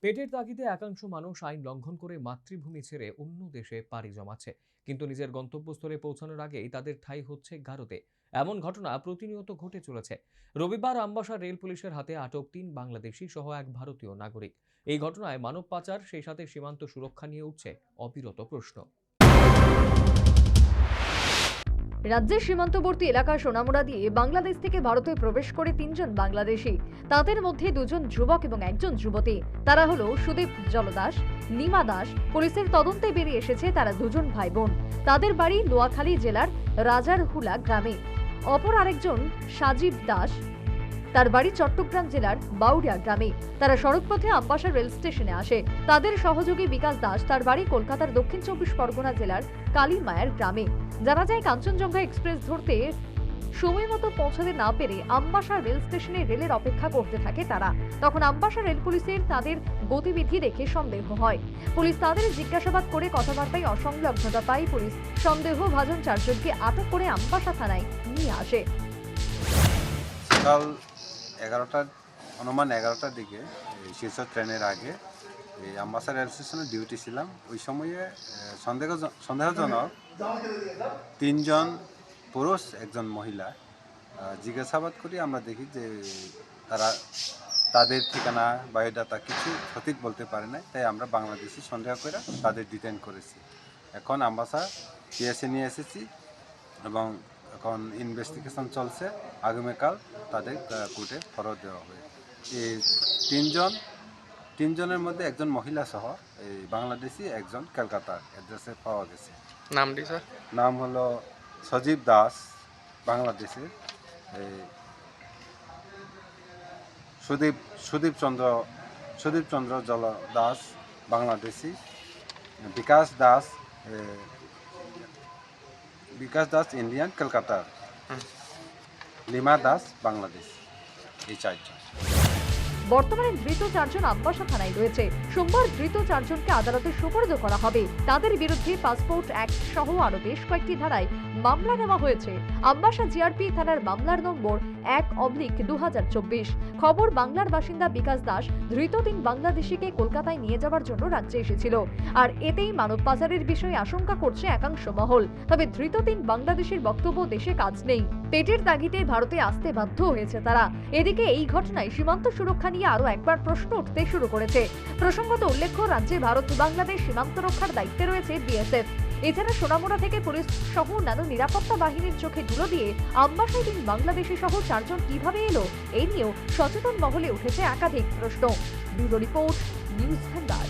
পেটের তাগিদে একাংশ মানুষ আইন লঙ্ঘন করে মাতৃভূমি ছেড়ে অন্য দেশে পাড়ি জমাচ্ছে, কিন্তু নিজের গন্তব্যস্থলে পৌঁছানোর আগেই তাদের ঠাঁই হচ্ছে গারদে। এমন ঘটনা প্রতিনিয়ত ঘটে চলেছে। রবিবার আমবাসা রেল পুলিশের হাতে আটক ৩ বাংলাদেশি সহ এক ভারতীয় নাগরিক। এই ঘটনায় মানব পাচার, সেই সাথে সীমান্ত সুরক্ষা নিয়ে উঠছে অবিরত প্রশ্ন। রাজ্যের সীমান্তবর্তী এলাকা সোনামুড়া দিয়ে বাংলাদেশ থেকে ভারতে প্রবেশ করে ৩ জন বাংলাদেশি। তাদের মধ্যে 2 জন যুবক এবং 1 জন যুবতী। তারা হলো সুদীপ জলদাস, নিমা দাস। পুলিশের তদন্তে বেরিয়ে এসেছে তারা 2 জন ভাই বোন। তাদের বাড়ি নোয়াখালী জেলার রাজারহুলা গ্রামে। অপর আরেকজন সাজিব দাস, তার বাড়ি চট্টগ্রাম জেলার বাউরিয়া গ্রামে। তারা সড়কপথে আমবাসা রেল স্টেশনে আসে। তাদের সহযোগী বিকাশ দাস, তার বাড়ি কলকাতার দক্ষিণ 24 পরগনা জেলার কালীমায়ার গ্রামে। জানা যায়, কাঞ্চনজঙ্ঘা এক্সপ্রেস ধরতে সময় মতো পৌঁছাতে না পেরে আমবাসা রেল স্টেশনে রেলের অপেক্ষা করতে থাকে তারা। তখন আমবাসা রেল পুলিশের তাদের গতিবিধি দেখে সন্দেহ হয়। পুলিশ তাদের জিজ্ঞাসাবাদ করে কথাবার্তায় অসংলগ্নতা পায়। পুলিশ সন্দেহভাজন 4 জনকে আটক করে আমবাসা থানায় নিয়ে আসে। সকাল 11টার দিকে শিলচর ট্রেনের আগে এই আমবাসা রেল স্টেশনে ডিউটি ছিলাম। ওই সময়ে সন্দেহজনক 3 জন পুরুষ 1 জন মহিলা জিজ্ঞাসাবাদ করি। আমরা দেখি যে তাদের ঠিকানা, বায়োডাটা কিছু সঠিক বলতে পারে না। তাই আমরা বাংলাদেশি সন্দেহ করে তাদের ডিটেইন করেছি। এখন আমবাসা পিএসএ নিয়ে এসেছি এবং এখন ইনভেস্টিগেশন চলছে। আগামীকাল তাদের কোর্টে ফরওয়ার্ড দেওয়া হবে। এই 3 জনের মধ্যে 1 জন মহিলা সহ এই বাংলাদেশি, 1 জন কলকাতার অ্যাড্রেসে পাওয়া গেছে। নামটি স্যার? নাম হলো সজীব দাস বাংলাদেশের, সুদীপ চন্দ্র জল দাস বাংলাদেশি, বিকাশ দাস ইন্ডিয়ান কলকাতার, লিমা দাস বাংলাদেশ। এই 4 জন। বর্তমানে ধৃত 4 জন আমবাসা থানায় রয়েছে। সোমবার ধৃত 4 জনকে আদালতে সোপর্দ করা হবে। তাদের বিরুদ্ধে পাসপোর্ট অ্যাক্ট সহ আরো বেশ কয়েকটি ধারায় মামলা নেওয়া হয়েছে। আমবাসা জিআরপি থানার মামলার নম্বর 1/2024। খবর, বাংলার বাসিন্দা বিকাশ দাস ধৃত 3 বাংলাদেশিকে কলকাতায় নিয়ে যাওয়ার জন্য রাজ্যে এসেছিল। আর এতেই মানব পাচারের বিষয়ে আশঙ্কা করছে একাংশ মহল। তবে ধৃত 3 বাংলাদেশির বক্তব্য, দেশে কাজ নেই, পেটের তাগিদে ভারতে আসতে বাধ্য হয়েছে তারা। এদিকে এই ঘটনায় সীমান্ত সুরক্ষা নিয়ে আরো একবার প্রশ্ন উঠতে শুরু করেছে। প্রসঙ্গত উল্লেখ্য, রাজ্যে ভারত বাংলাদেশ সীমান্ত রক্ষার দায়িত্বে রয়েছে বিএসএফ। এছাড়া সোনামুড়া থেকে পুলিশ সহ অন্যান্য নিরাপত্তা বাহিনীর চোখে ধুলো দিয়ে আমবাসায় 3 বাংলাদেশি সহ 4 জন কিভাবে এলো, এই নিয়েও সচেতন মহলে উঠেছে একাধিক প্রশ্ন। ব্যুরো রিপোর্ট, নিউজ ভান্ডার।